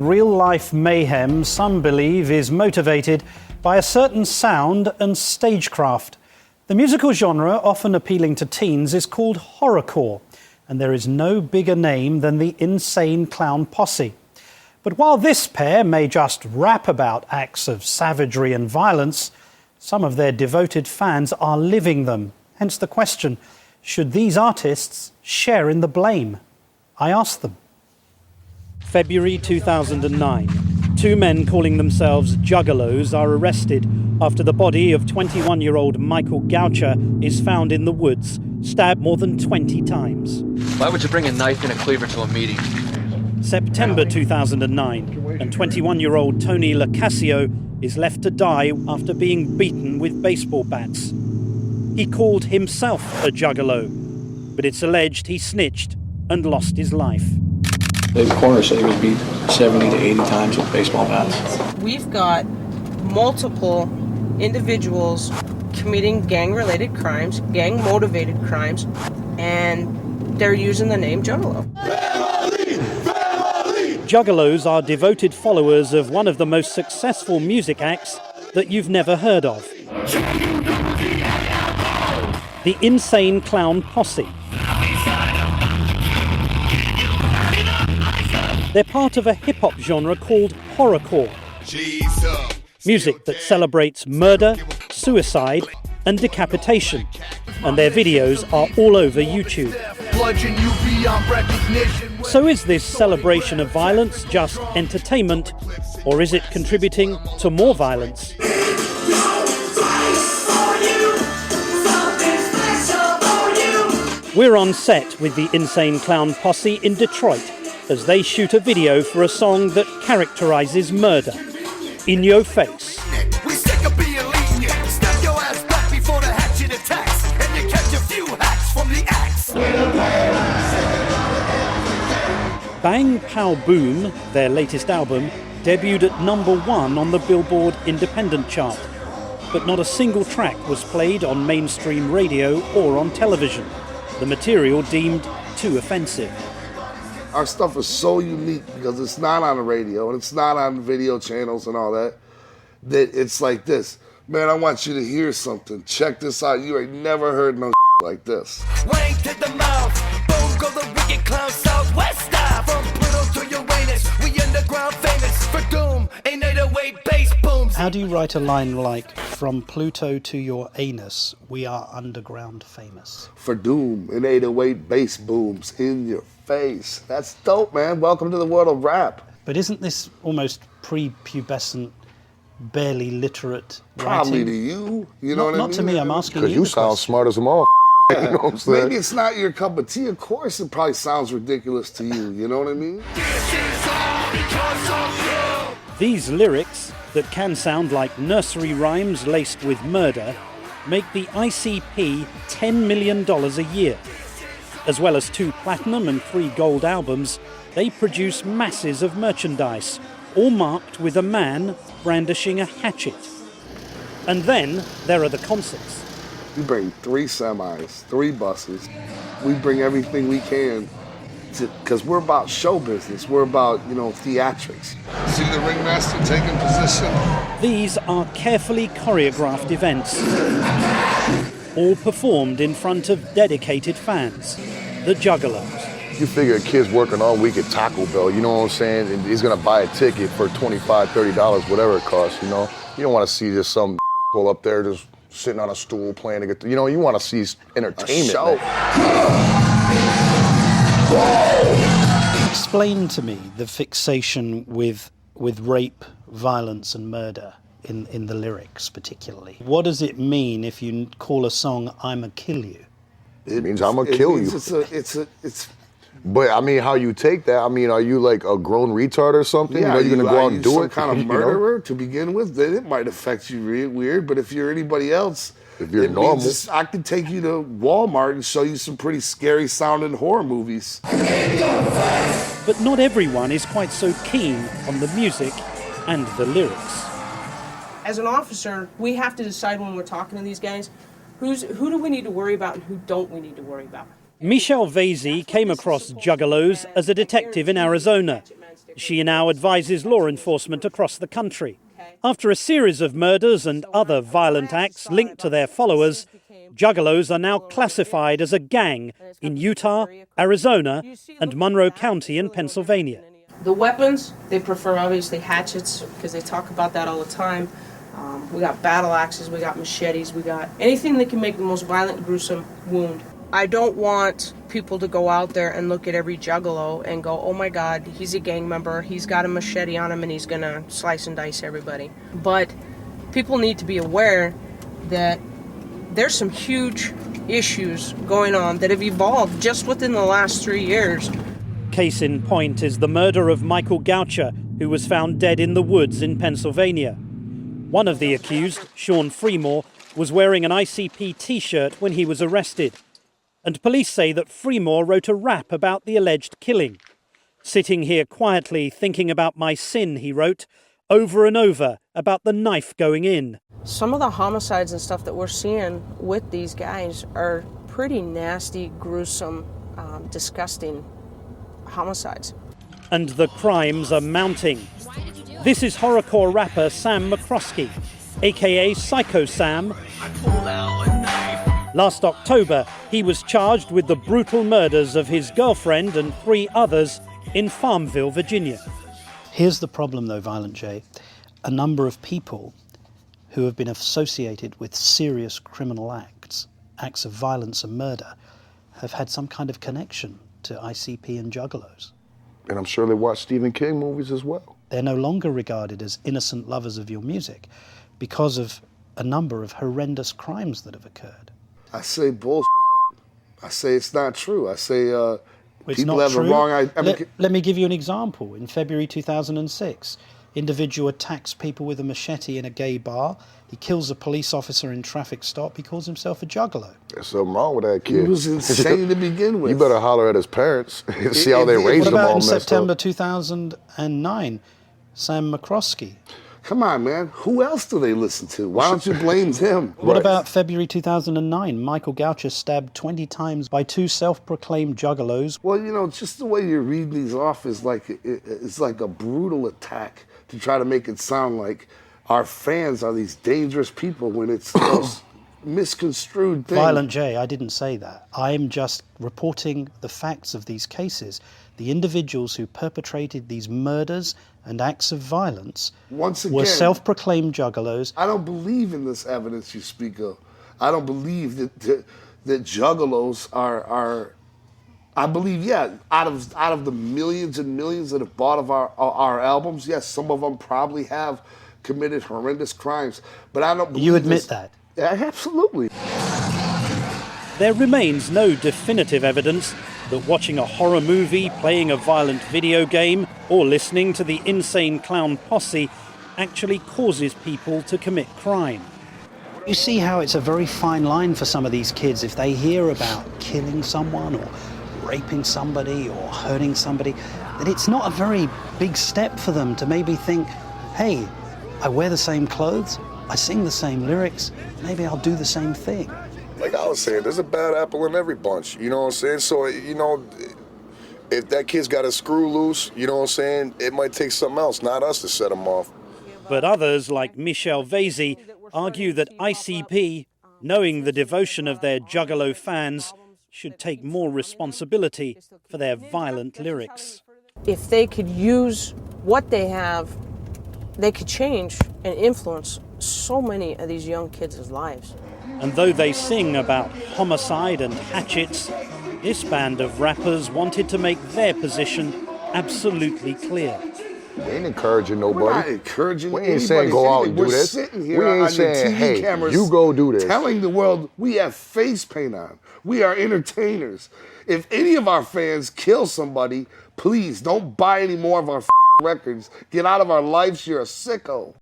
Real-life mayhem, some believe, is motivated by a certain sound and stagecraft. The musical genre, often appealing to teens, is called horrorcore, and there is no bigger name than the Insane Clown Posse. But while this pair may just rap about acts of savagery and violence, some of their devoted fans are living them. Hence the question, should these artists share in the blame? I asked them. February 2009. Two men calling themselves juggalos are arrested after the body of 21-year-old Michael Goucher is found in the woods, stabbed more than 20 times. Why would you bring a knife and a cleaver to a meeting? September 2009, and 21-year-old Tony Lacasio is left to die after being beaten with baseball bats. He called himself a juggalo, but it's alleged he snitched and lost his life. The coroner said he was beat 70 to 80 times with baseball bats. We've got multiple individuals committing gang-related crimes, gang-motivated crimes, and they're using the name Juggalo. Juggalos are devoted followers of one of the most successful music acts that you've never heard of. The Insane Clown Posse. They're part of a hip-hop genre called horrorcore. Music that celebrates murder, suicide, and decapitation. And their videos are all over YouTube. So is this celebration of violence just entertainment, or is it contributing to more violence? We're on set with the Insane Clown Posse in Detroit as they shoot a video for a song that characterizes murder. In Your Face. Bang Pow Boom, their latest album, debuted at #1 on the Billboard Independent chart. But not a single track was played on mainstream radio or on television. The material deemed too offensive. Our stuff is so unique because it's not on the radio and it's not on video channels and all that, that it's like this. Man, I want you to hear something. Check this out. You ain't never heard no like this. Wang to the mouth, boom go the wicked clown southwest style. From Pluto to Uranus, we underground famous for doom. Ain't 808 bass booms. How do you write a line like, from Pluto to your anus, we are underground famous? For doom and 808 bass booms in your face. That's dope, man. Welcome to the world of rap. But isn't this almost pre-pubescent, barely literate writing? Probably to you. You know what I mean? Not to me, I'm asking you. Because you sound smart as a mall. Yeah. You know what I'm saying? Maybe it's not your cup of tea. Of course, it probably sounds ridiculous to you. You know what I mean? These lyrics, that can sound like nursery rhymes laced with murder, make the ICP $10 million a year. As well as 2 platinum and 3 gold albums, they produce masses of merchandise, all marked with a man brandishing a hatchet. And then there are the concerts. We bring 3 semis, 3 buses. We bring everything we can because we're about show business. We're about, theatrics. See the ringmaster taking position? These are carefully choreographed events, all performed in front of dedicated fans, the Juggalos. You figure a kid's working all week at Taco Bell, you know what I'm saying? And he's gonna buy a ticket for $25, $30, whatever it costs, You don't wanna see just some pull up there just sitting on a stool playing to get, you wanna see entertainment. A show. Explain to me the fixation with rape, violence and murder in the lyrics particularly. What does it mean if you call a song "I'ma Kill You"? It means I'm gonna kill you. But I mean, how you take that? I mean, are you like a grown retard or something? Yeah, you're gonna go out and do some it? kind of murderer to begin with, then it might affect you real weird. But if you're anybody else, if you're normal, I could take you to Walmart and show you some pretty scary sounding horror movies. But not everyone is quite so keen on the music and the lyrics. As an officer, we have to decide when we're talking to these guys, who do we need to worry about and who don't we need to worry about. Michel Vasey came across Juggalos as a detective in Arizona She now advises law enforcement across the country. After a series of murders and other violent acts linked to their followers, juggalos are now classified as a gang in Utah, Arizona, and Monroe County in Pennsylvania. The weapons, they prefer obviously hatchets because they talk about that all the time. We got battle axes, we got machetes, we got anything that can make the most violent, gruesome wound. I don't want people to go out there and look at every juggalo and go, oh my God, he's a gang member, he's got a machete on him and he's gonna slice and dice everybody. But people need to be aware that there's some huge issues going on that have evolved just within the last 3 years. Case in point is the murder of Michael Goucher, who was found dead in the woods in Pennsylvania. One of the accused, Sean Freemore, was wearing an ICP T-shirt when he was arrested. And police say that Freemore wrote a rap about the alleged killing. Sitting here quietly thinking about my sin, he wrote, over and over about the knife going in. Some of the homicides and stuff that we're seeing with these guys are pretty nasty, gruesome, disgusting homicides. And the crimes are mounting. This is horrorcore rapper Sam McCroskey, aka Psycho Sam. Last October, he was charged with the brutal murders of his girlfriend and 3 others in Farmville, Virginia. Here's the problem though, Violent J. A number of people who have been associated with serious criminal acts of violence and murder, have had some kind of connection to ICP and juggalos. And I'm sure they watch Stephen King movies as well. They're no longer regarded as innocent lovers of your music because of a number of horrendous crimes that have occurred. I say bullshit. I say it's not true. I say It's people not have true. the wrong idea. Let me give you an example. In February 2006, individual attacks people with a machete in a gay bar. He kills a police officer in traffic stop. He calls himself a juggalo. There's something wrong with that kid. He was insane to begin with. You better holler at his parents. See how they raised What him all about in messed up. September 2009, Sam McCroskey? Come on, man. Who else do they listen to? Why don't you blame him? What about February 2009? Michael Goucher stabbed 20 times by 2 self-proclaimed juggalos. Well, you know, just the way you're reading these off is like it's like a brutal attack to try to make it sound like our fans are these dangerous people when it's the most misconstrued thing. Violent J, I didn't say that. I'm just reporting the facts of these cases. The individuals who perpetrated these murders and acts of violence Once again, were self-proclaimed juggalos. I don't believe in this evidence you speak of. I don't believe that juggalos are. I believe, yeah, out of the millions and millions that have bought of our albums, yes, some of them probably have committed horrendous crimes. But I don't believe You admit that? Yeah, absolutely. There remains no definitive evidence that watching a horror movie, playing a violent video game, or listening to the insane clown Posse actually causes people to commit crime. You see how it's a very fine line for some of these kids if they hear about killing someone or raping somebody or hurting somebody, that it's not a very big step for them to maybe think, hey, I wear the same clothes, I sing the same lyrics, maybe I'll do the same thing. Like I was saying, there's a bad apple in every bunch, you know what I'm saying? So, you know, if that kid's got a screw loose, you know what I'm saying, it might take something else, not us, to set him off. But others, like Michelle Vasey, argue that ICP, knowing the devotion of their juggalo fans, should take more responsibility for their violent lyrics. If they could use what they have, they could change and influence so many of these young kids' lives. And though they sing about homicide and hatchets, this band of rappers wanted to make their position absolutely clear. We ain't encouraging nobody. We're not encouraging We ain't anybody. saying go out and do We're this. sitting We here ain't on saying, the TV hey, cameras you go do this. telling the world we have face paint on. We are entertainers. If any of our fans kill somebody, please don't buy any more of our records. Get out of our lives. You're a sicko.